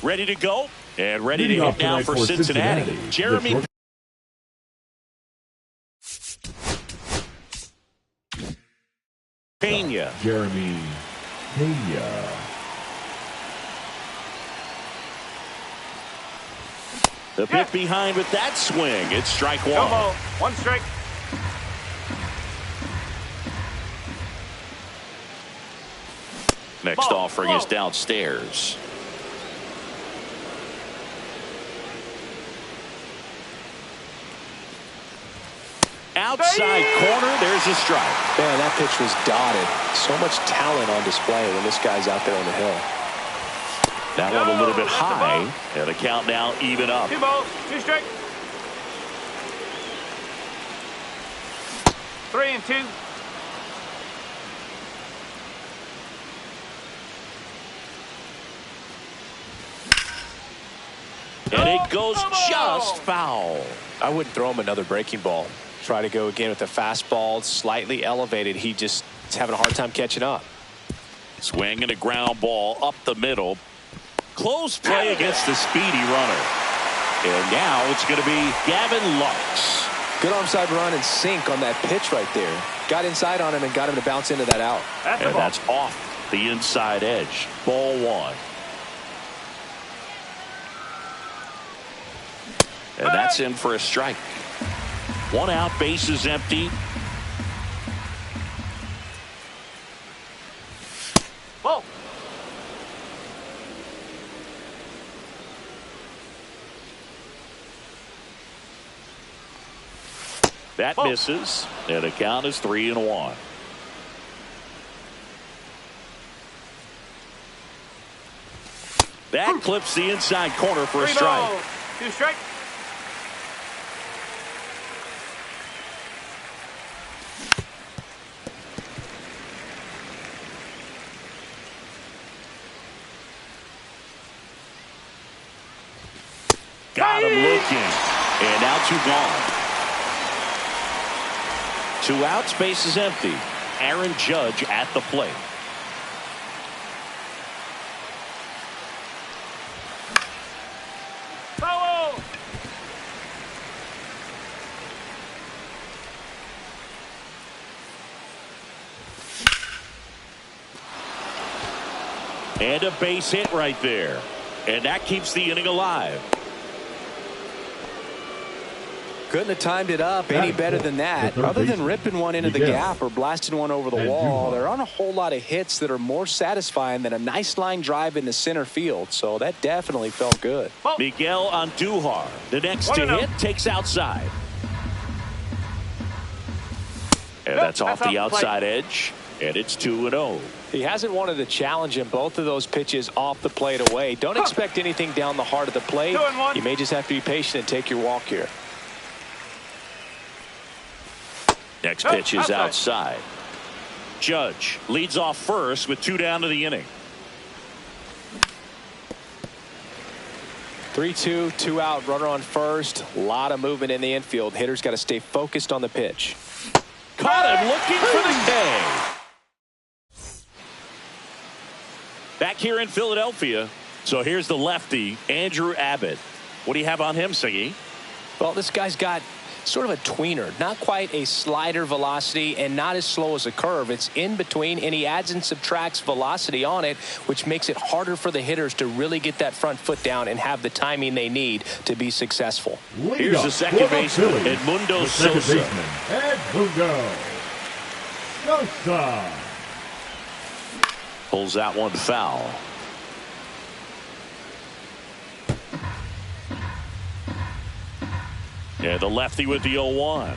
ready to go and ready to hit now for Cincinnati. Jeremy Pena. Jeremy Pena. The pitch behind with that swing. It's strike one. Go ball. One strike. Next offering is downstairs. Outside corner, there's a strike. Man, that pitch was dotted. So much talent on display when this guy's out there on the hill. That one a little bit high, and the count now even up. 2 balls, 2 strikes. 3-2. And it goes just foul. I wouldn't throw him another breaking ball. Try to go again with the fastball, slightly elevated. He just is having a hard time catching up. Swing and a ground ball up the middle. Close play against the speedy runner. And now it's going to be Gavin Lux. Good onside run and sink on that pitch right there. Got inside on him and got him to bounce into that out. And that's off the inside edge. Ball one. And that's in for a strike. 1 out, bases empty. Ball. That misses, and the count is 3-1. That clips the inside corner for a 3 strike. balls, 2 strikes. Got him looking, and now 2 gone. 2 outs, base is empty. Aaron Judge at the plate. Foul. And a base hit right there. And that keeps the inning alive. Couldn't have timed it up any better than that. Other than ripping one into the gap or blasting one over the wall, there aren't a whole lot of hits that are more satisfying than a nice line drive into center field. So that definitely felt good. Miguel Andujar, the next to hit, takes outside. And that's off the outside edge. And it's 2-0. He hasn't wanted to challenge him. Both of those pitches off the plate away. Don't expect anything down the heart of the plate. You may just have to be patient and take your walk here. Next pitch is outside. Judge leads off first with 2 down to the inning. 3-2, 2 out, runner on first. A lot of movement in the infield. Hitter's got to stay focused on the pitch. Caught him looking for the K. Back here in Philadelphia. So here's the lefty, Andrew Abbott. What do you have on him, Siggy? Well, this guy's got sort of a tweener, not quite a slider velocity and not as slow as a curve. It's in between, and he adds and subtracts velocity on it, which makes it harder for the hitters to really get that front foot down and have the timing they need to be successful. Here's the second baseman, Edmundo Sosa. Edmundo Sosa. Pulls that one foul. Yeah, the lefty with the 0-1.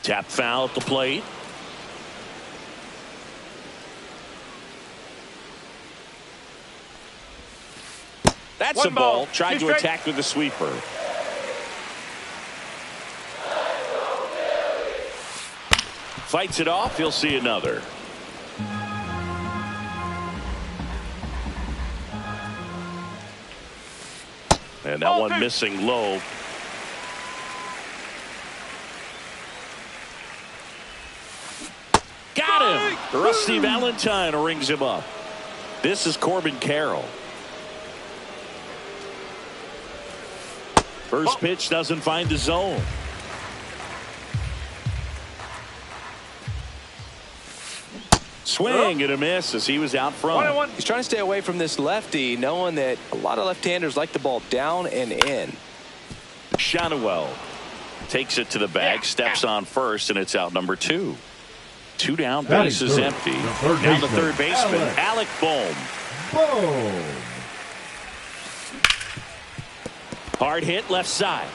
Tap foul at the plate. That's a ball. Tried to attack with the sweeper. Fights it off. He'll see another. And that one missing low. Got him. Rusty Valentine rings him up. This is Corbin Carroll. First pitch doesn't find the zone. Swing and a miss as he was out front. He's trying to stay away from this lefty, knowing that a lot of left-handers like the ball down and in. Schanuel takes it to the bag, steps on first, and it's out number 2. 2 down, base is empty. Now the third baseman, Alec Bohm. Boom. Hard hit left side.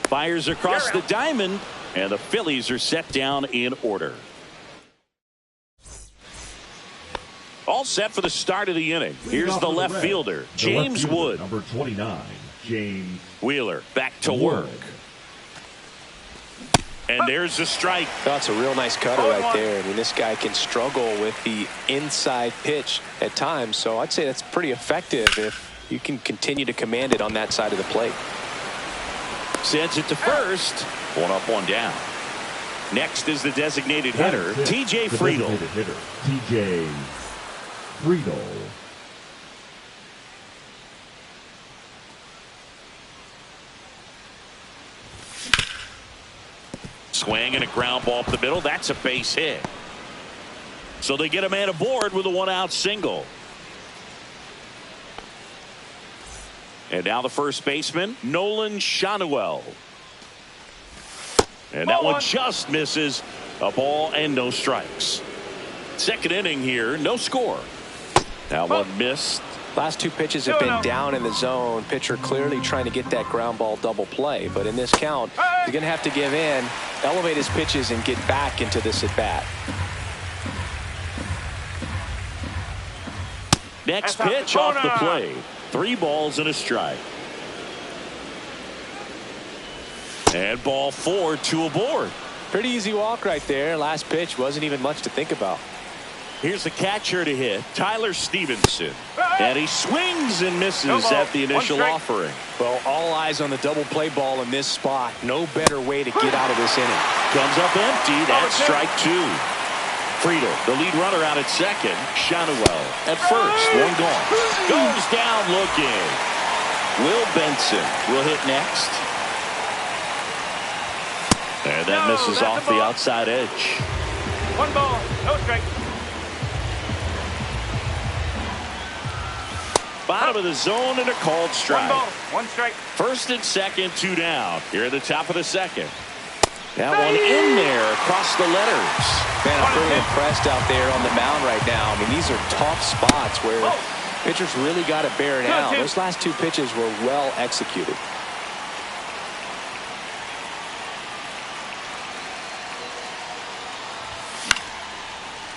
Fires across the diamond, and the Phillies are set down in order. All set for the start of the inning. Here's the left fielder, James Wood. Number 29, James Wheeler back to work. And there's the strike. That's a real nice cutter right there. I mean, this guy can struggle with the inside pitch at times, so I'd say that's pretty effective if you can continue to command it on that side of the plate. Sends it to first. 1 up, 1 down. Next is the designated hitter, TJ Friedl. TJ Friedl. Swing and a ground ball up the middle. That's a base hit. So they get a man aboard with a 1-out single. And now the first baseman, Nolan Schanuel. And that one just misses. A ball and no strikes. Second inning here, no score. That one missed. Last 2 pitches have been down in the zone. Pitcher clearly trying to get that ground ball double play. But in this count, he's going to have to give in, elevate his pitches, and get back into this at bat. Next pitch off the plate. 3 balls and a strike. And ball 4, 2 aboard. Pretty easy walk right there. Last pitch wasn't even much to think about. Here's the catcher to hit, Tyler Stevenson. And he swings and misses at the initial offering. Well, all eyes on the double play ball in this spot. No better way to get out of this inning. Comes up empty. That's strike 2. Friedl, the lead runner, out at second. Schanuel at first. 1 gone. Goes down looking. Will Benson will hit next. And that misses off the outside edge. 1 ball, no strike. Bottom of the zone and a called strike. 1 ball, 1 strike. First and second, 2 down. Here at the top of the second. That one in there across the letters. Man, I'm pretty impressed out there on the mound right now. I mean, these are tough spots where pitchers really got to bear down. Those last 2 pitches were well executed.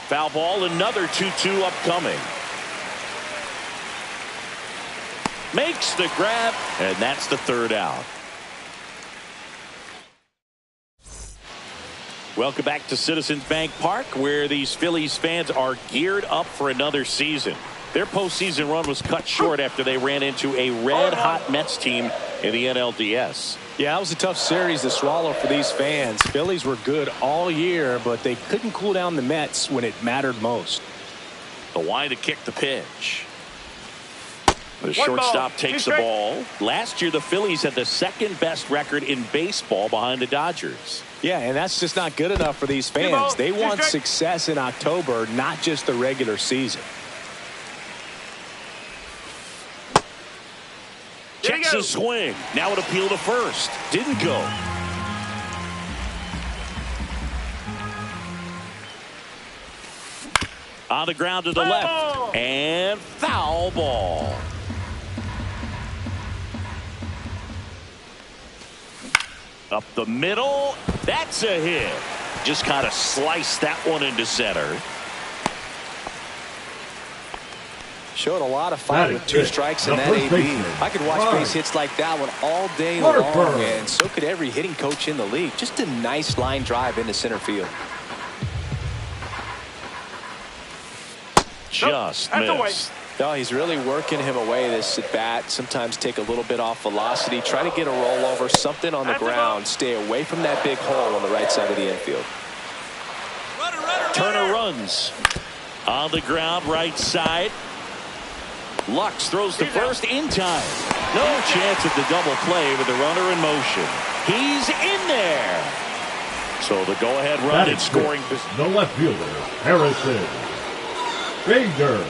Foul ball, another 2-2 upcoming. Makes the grab, and that's the 3rd out. Welcome back to Citizens Bank Park, where these Phillies fans are geared up for another season. Their postseason run was cut short after they ran into a red-hot Mets team in the NLDS. Yeah, that was a tough series to swallow for these fans. Phillies were good all year, but they couldn't cool down the Mets when it mattered most. The wide to kick the pitch. The shortstop takes the ball. Last year, the Phillies had the 2nd best record in baseball behind the Dodgers. Yeah, and that's just not good enough for these fans. They want success in October, not just the regular season. Checks his swing. Now an appeal to first. Didn't go. On the ground to the left. And foul ball. Up the middle. That's a hit. Just kind of sliced that one into center. Showed a lot of fight with 2 strikes in that AB. I could watch base hits like that one all day long, and so could every hitting coach in the league. Just a nice line drive into center field. Just missed. No, he's really working him away this at bat. Sometimes take a little bit off velocity. Try to get a rollover, something on the ground. Stay away from that big hole on the right side of the infield. Turner runs. On the ground, right side. Lux throws to first in time. No chance at the double play with the runner in motion. He's in there. So the go-ahead run in scoring. The left fielder, Harrison Bader.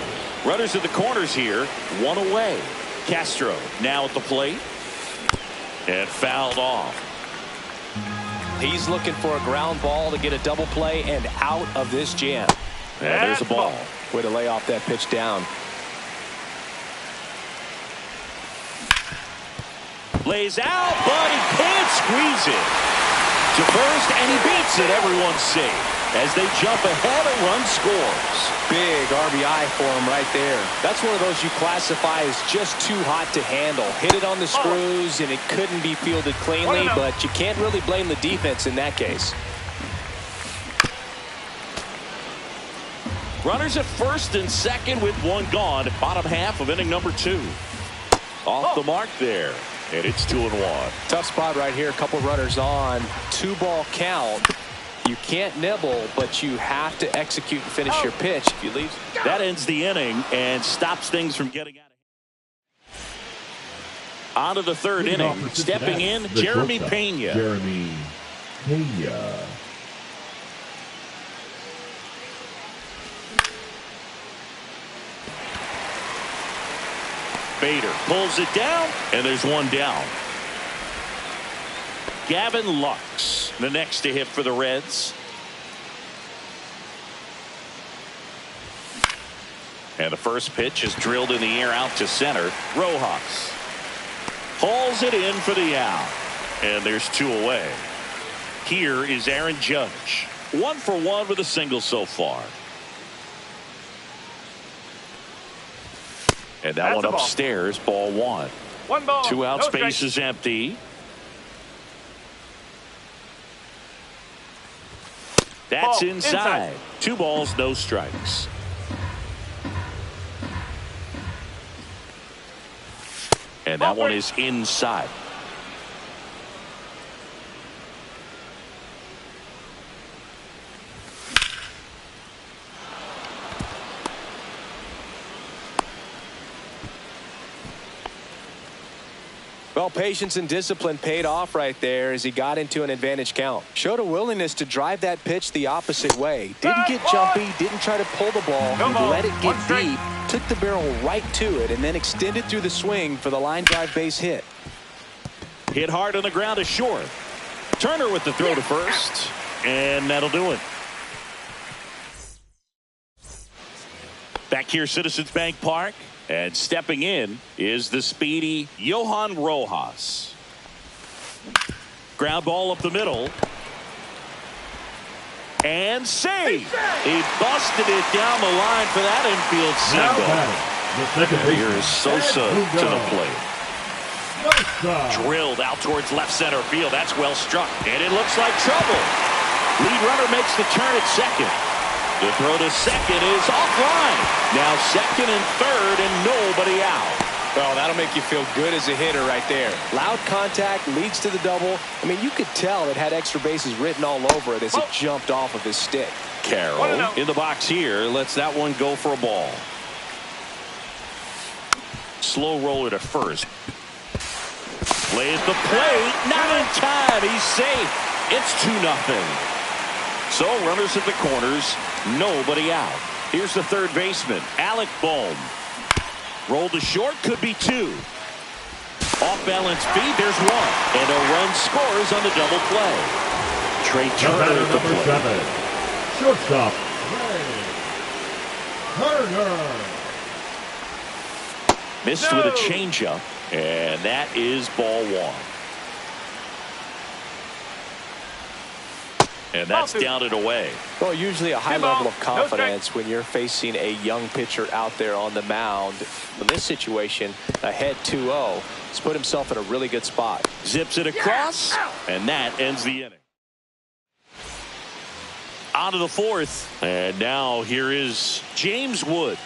Runners at the corners here, one away. Castro now at the plate. And fouled off. He's looking for a ground ball to get a double play and out of this jam. And there's a ball. Way to lay off that pitch down. Lays out, but he can't squeeze it. To first, and he beats it. Everyone's safe. As they jump ahead, a run scores. Big RBI for him right there. That's one of those you classify as just too hot to handle. Hit it on the screws, and it couldn't be fielded cleanly, but you can't really blame the defense in that case. Runners at first and second with one gone. Bottom half of inning number 2. Off the mark there. And it's 2-1. Tough spot right here. A couple runners on. 2-ball count. You can't nibble, but you have to execute and finish your pitch. If you leave, that ends the inning and stops things from getting out of hand. On to the third inning. Stepping in, Jeremy Pena. Jeremy Pena. Bader pulls it down, and there's one down. Gavin Lux, the next to hit for the Reds. And the first pitch is drilled in the air out to center. Rojas hauls it in for the out. And there's 2 away. Here is Aaron Judge. 1 for 1 with a single so far. And that one upstairs, ball 1. 1 ball. 2 outs, no base strike. is empty. That's Ball, inside. 2 balls, no strikes. And that one is inside. well, patience and discipline paid off right there as he got into an advantage count. Showed a willingness to drive that pitch the opposite way. Didn't get jumpy, didn't try to pull the ball. He let it get deep, took the barrel right to it, and then extended through the swing for the line drive base hit. Hit hard on the ground to short. Turner with the throw to first, and that'll do it. Back here, Citizens Bank Park. And stepping in is the speedy Johan Rojas. Ground ball up the middle. And save. He busted it down the line for that infield single. And here is Sosa to the plate. Drilled out towards left center field. That's well struck. And it looks like trouble. Lead runner makes the turn at second. The throw to second is offline. Now second and third and nobody out. Well, that'll make you feel good as a hitter right there. Loud contact leads to the double. I mean, you could tell it had extra bases written all over it as it jumped off of his stick. Carroll in the box here lets that one go for a ball. Slow roller to first. Plays the plate. Not in time. He's safe. It's 2-0. So runners at the corners. Nobody out. Here's the third baseman, Alec Bohm. Rolled to short, could be 2. Off balance feed, there's 1. And a run scores on the double play. Trey Turner at the plate. 7. Shortstop, Turner. Missed with a changeup, and that is ball 1. And that's down and away. Well, usually a high level of confidence when you're facing a young pitcher out there on the mound. In this situation, ahead 2-0. He's put himself in a really good spot. Zips it across, and that ends the inning. On to the 4th, and now here is James Wood.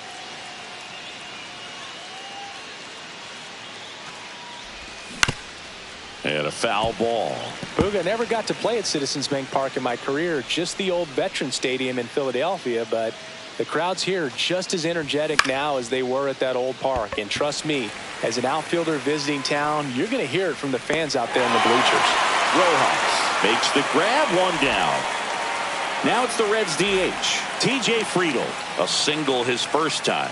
And a foul ball. Booga never got to play at Citizens Bank Park in my career, just the old Veteran Stadium in Philadelphia, but The crowds here are just as energetic now as they were at that old park. And trust me, as an outfielder visiting town, you're going to hear it from the fans out there in the bleachers. Rojas makes the grab, one down. Now it's the Reds DH, TJ Friedl. A single his first time.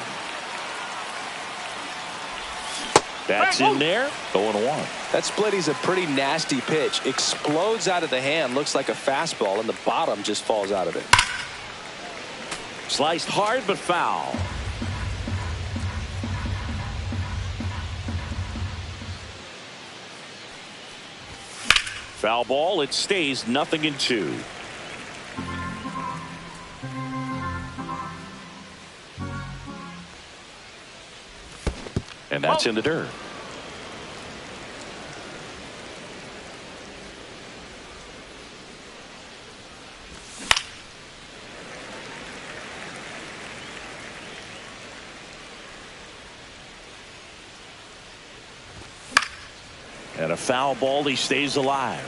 That's in there, 0-1. That splitty's a pretty nasty pitch. Explodes out of the hand, looks like a fastball, and the bottom just falls out of it. Sliced hard but foul. Foul ball. It stays 0-2. And that's in the dirt. And a foul ball. He stays alive.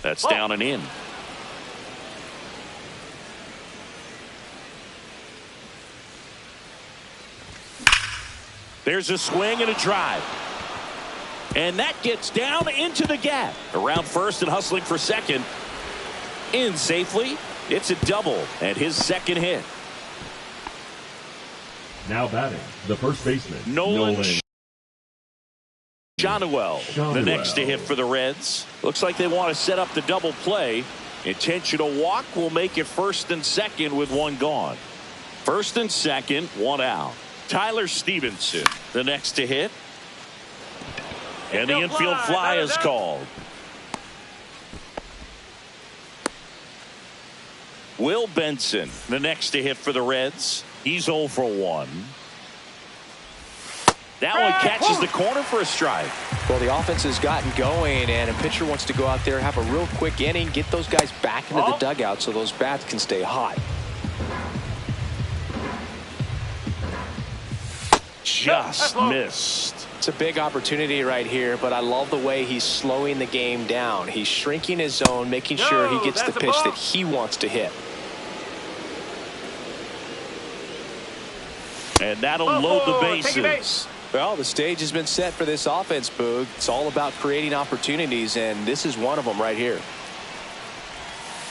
That's down and in. There's a swing and a drive. And that gets down into the gap. Around first and hustling for second. In safely. It's a double and his second hit. Now batting, the first baseman, Nolan Schanuel, the next to hit for the Reds. Looks like they want to set up the double play. Intentional walk will make it first and second with one gone. First and second, one out. Tyler Stevenson, the next to hit. And the infield fly is called. Will Benson, the next to hit for the Reds. He's 0 for 1. That one catches the corner for a strike. Well, the offense has gotten going, and a pitcher wants to go out there, have a real quick inning, get those guys back into the dugout so those bats can stay hot. Just missed. It's a big opportunity right here, but I love the way he's slowing the game down. He's shrinking his zone, making sure he gets the pitch that he wants to hit. And that'll load the bases. Well, the stage has been set for this offense, Boog. It's all about creating opportunities, and this is one of them right here.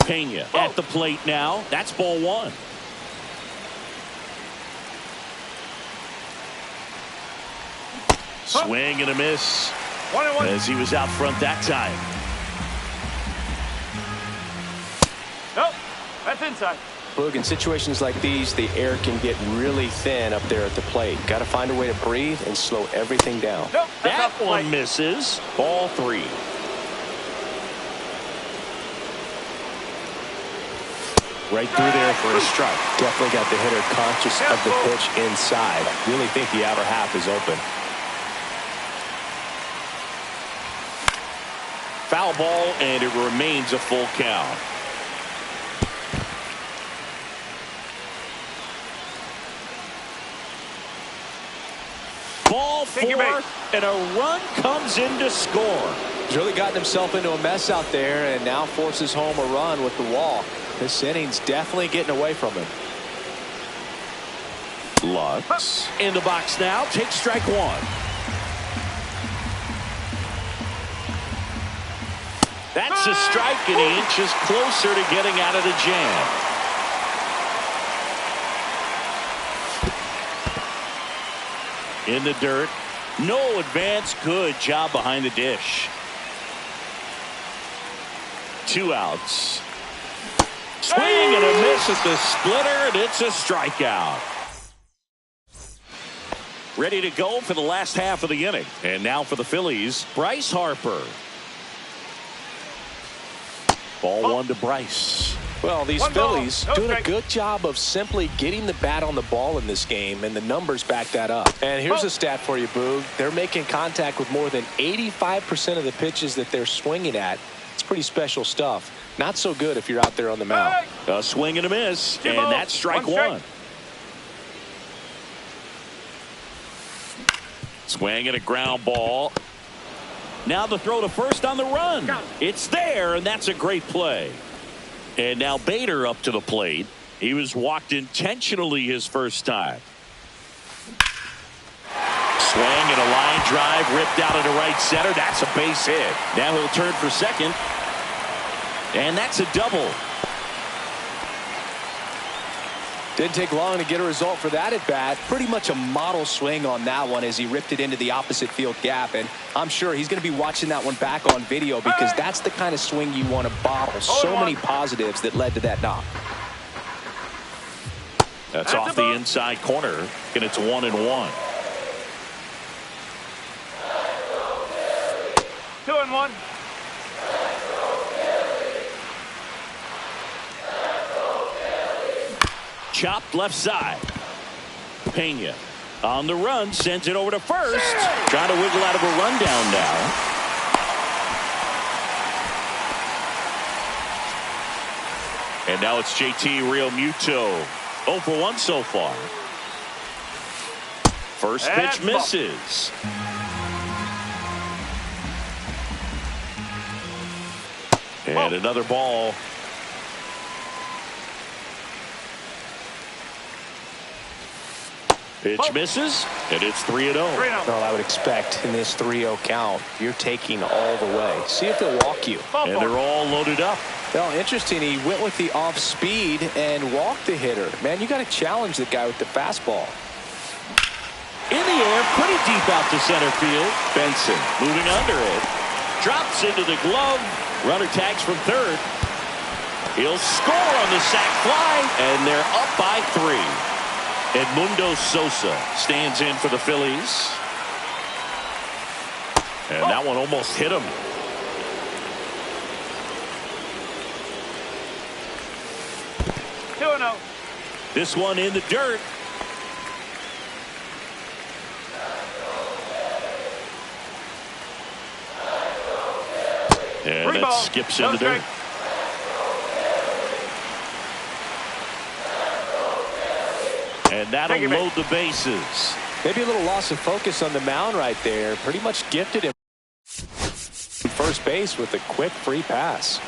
Pena at the plate now. That's ball one. Swing and a miss. 1-1. As he was out front that time. Nope, that's inside. Boog, in situations like these, the air can get really thin up there at the plate. Got to find a way to breathe and slow everything down. Nope, that's That off the one plate. misses. Ball 3. Right through there for a strike. Definitely got the hitter conscious of the pitch inside. Really think the outer half is open. Foul ball, and it remains a full count. Ball 4, and a run comes in to score. He's really gotten himself into a mess out there and now forces home a run with the wall. This inning's definitely getting away from him. Lutz in the box now. Takes strike 1. That's a strike, and he inches closer to getting out of the jam. In the dirt. No advance. Good job behind the dish. 2 outs. Swing and a miss at the splitter, and it's a strikeout. Ready to go for the last half of the inning. And now for the Phillies, Bryce Harper. Ball 1 to Bryce. Well, these One ball, Phillies no doing a strike. good job of simply getting the bat on the ball in this game, and the numbers back that up. And here's a stat for you, Boog. They're making contact with more than 85% of the pitches that they're swinging at. It's pretty special stuff. Not so good if you're out there on the mound. A swing and a miss, and balls, that's strike one strike. 1. Swing and a ground ball. Now the throw to first on the run. It's there, and that's a great play. And now Bader up to the plate. He was walked intentionally his first time. Swing and a line drive ripped out into right center. That's a base hit. Now he'll turn for second. And that's a double. Didn't take long to get a result for that at bat. Pretty much a model swing on that one as he ripped it into the opposite field gap. And I'm sure he's going to be watching that one back on video because that's the kind of swing you want to bottle. So many positives that led to that knock. That's off the inside corner, and it's 1-1. 2-1. Chopped left side. Pena on the run, sends it over to first. Trying to wiggle out of a rundown now. And now it's JT Realmuto. 0 for 1 so far. First pitch misses. And another ball. Pitch misses, and it's 3-0. Well, I would expect in this 3-0 count, you're taking all the way. See if they'll walk you. And they're all loaded up. Well, interesting. He went with the off speed and walked the hitter. Man, you got to challenge the guy with the fastball. In the air, pretty deep out to center field. Benson moving under it. Drops into the glove. Runner tags from third. He'll score on the sac fly, and they're up by 3. Edmundo Sosa stands in for the Phillies. And that one almost hit him. This one in the dirt. And that skips in the dirt. And that'll load the bases. Maybe a little loss of focus on the mound right there. Pretty much gifted him first base with a quick free pass.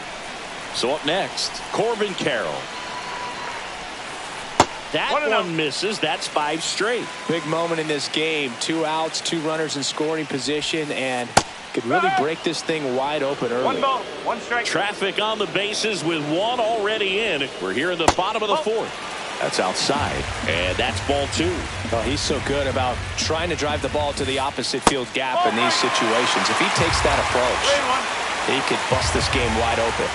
So up next, Corbin Carroll. That one misses. That's 5 straight. Big moment in this game. 2 outs, 2 runners in scoring position, and could really break this thing wide open early. 1 ball, 1 strike. Traffic on the bases with 1 already in. We're here in the bottom of the 4th. That's outside, and that's ball 2. Oh, he's so good about trying to drive the ball to the opposite field gap in these situations. If he takes that approach, he could bust this game wide open.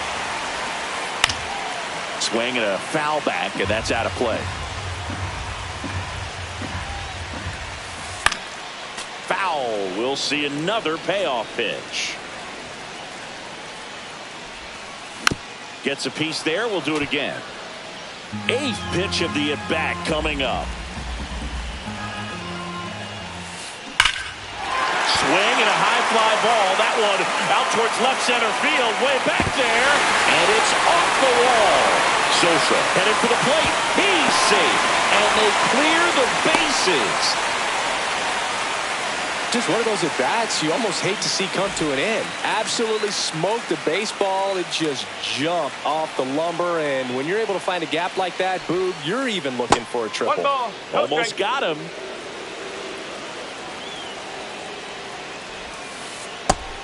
Swing and a foul back, and that's out of play. Foul. We'll see another payoff pitch. Gets a piece there. We'll do it again. 8th pitch of the at-bat coming up. Swing and a high fly ball. That one out towards left center field. Way back there. And it's off the wall. Sosa headed for the plate. He's safe. And they clear the bases. Just one of those at-bats you almost hate to see come to an end. Absolutely smoked the baseball. It just jumped off the lumber, and when you're able to find a gap like that, Boog, you're even looking for a triple. 1 ball, no almost strike. got him.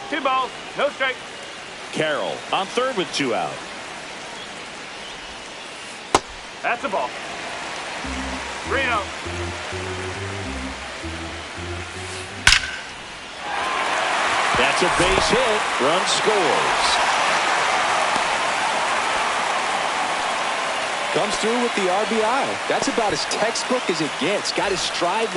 Two balls, no strike. Carroll on third with 2 out. That's a ball. 3-0. That's a base hit. Run scores. Comes through with the RBI. That's about as textbook as it gets. Got his stride.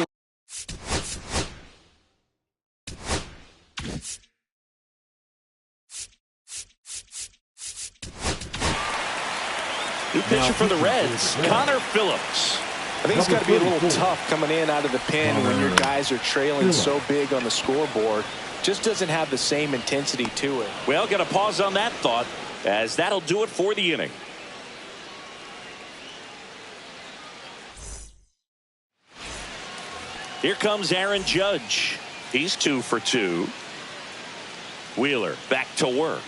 New pitcher for the Reds, Connor Phillips. I think it's got to be a little tough coming in out of the pen when your guys are trailing so big on the scoreboard. Just doesn't have the same intensity to it. Well, got to pause on that thought, as that'll do it for the inning. Here comes Aaron Judge. He's 2 for 2. Wheeler back to work.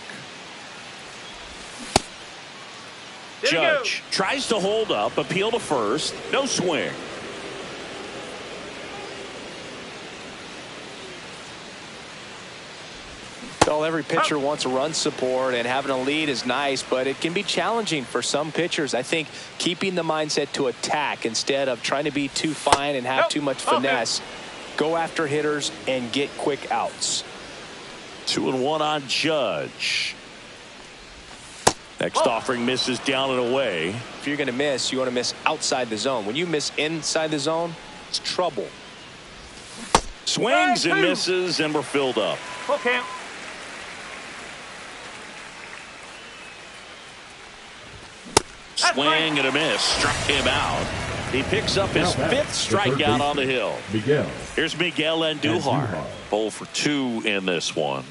Judge tries to hold up, appeal to first. No swing. Well, every pitcher wants run support, and having a lead is nice, but it can be challenging for some pitchers. I think keeping the mindset to attack instead of trying to be too fine and have too much finesse. Go after hitters and get quick outs. 2-1 on Judge. Next offering misses down and away. If you're going to miss, you want to miss outside the zone. When you miss inside the zone, it's trouble. Swings and misses, and we're filled up. Okay. Swing and a miss. Struck him out. He picks up his 5th strikeout on the hill. Miguel. Here's Miguel Andujar. 0 for 2 in this one.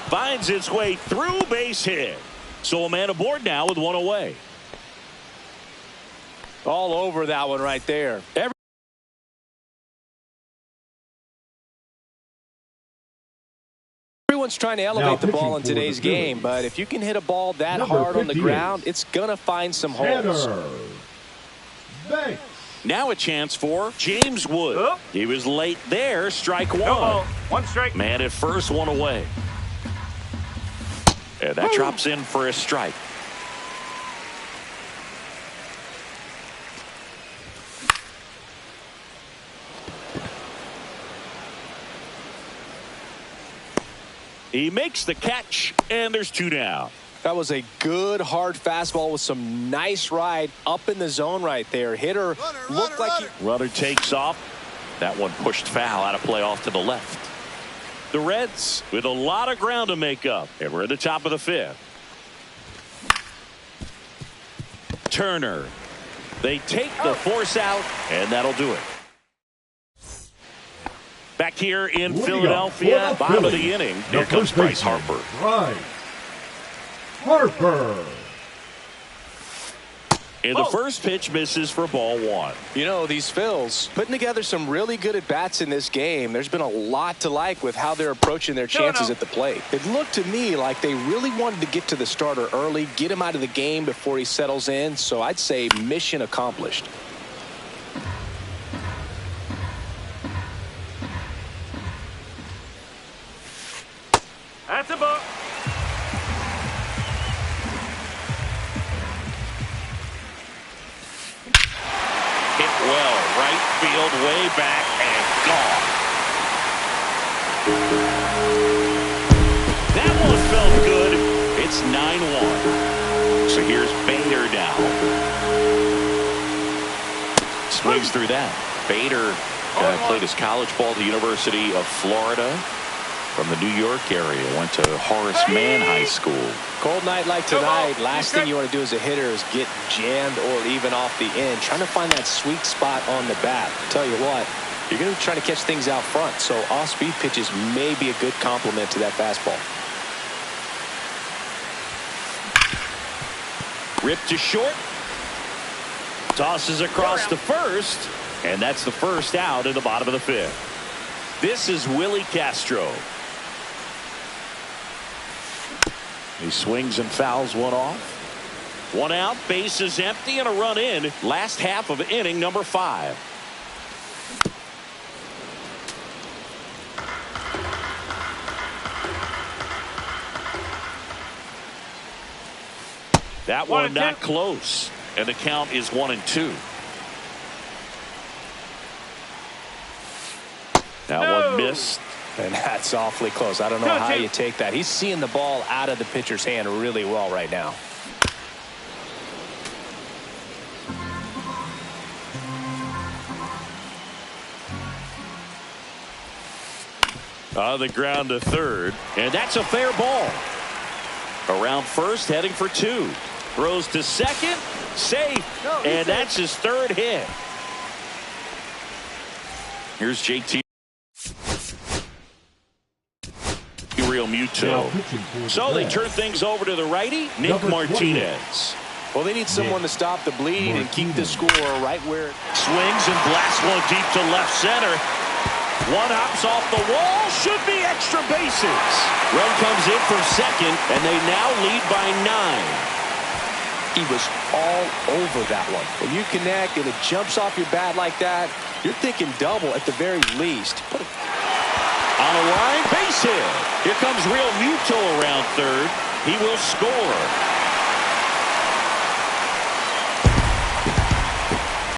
Finds its way through, base hit. So a man aboard now with 1 away. All over that one right there. Everyone's trying to elevate the ball in today's game, but if you can hit a ball that hard on the ground, it's going to find some holes. Now a chance for James Wood. He was late there. Strike 1. 1 strike. Man at first, 1 away. And that drops in for a strike. He makes the catch, and there's 2 down. That was a good hard fastball with some nice ride up in the zone right there. Hitter looked like he... Runner takes off. That one pushed foul out of play off to the left. The Reds with a lot of ground to make up, and we're at the top of the 5th. Turner. They take the force out, and that'll do it. Back here in Philadelphia, bottom of the inning, here comes Bryce Harper. And the first pitch misses for ball 1. You know, these Phils putting together some really good at-bats in this game. There's been a lot to like with how they're approaching their chances at the plate. It looked to me like they really wanted to get to the starter early, get him out of the game before he settles in. So I'd say mission accomplished. That's a ball. Hit well, right field, way back, and gone. That one felt good. It's 9-1. So here's Bader now. Swings through that. Bader played his college ball at the University of Florida. From the New York area, went to Horace Mann High School. Cold night like tonight, last thing you want to do as a hitter is get jammed or even off the end. Trying to find that sweet spot on the bat. Tell you what, you're going to be trying to catch things out front, so off-speed pitches may be a good complement to that fastball. Ripped to short. Tosses across to first, and that's the first out in the bottom of the 5th. This is Willie Castro. He swings and fouls one off. 1 out, base is empty, and a run in. Last half of inning number 5. That one not close, and the count is 1-2. That one missed. And that's awfully close. I don't know how you take that. He's seeing the ball out of the pitcher's hand really well right now. On the ground to third, and that's a fair ball. Around first, heading for 2. Throws to second, safe, and that's his 3rd hit. Here's JT Realmuto. So they turn things over to the righty, Nick Martinez. Well, they need someone to stop the bleed and keep the score right where. Swings and blasts one deep to left center. One hops off the wall. Should be extra bases. Run comes in from second, and they now lead by 9. He was all over that one. When you connect and it jumps off your bat like that, you're thinking double at the very least. On a line, base hit. Here comes Real Muto around third. He will score.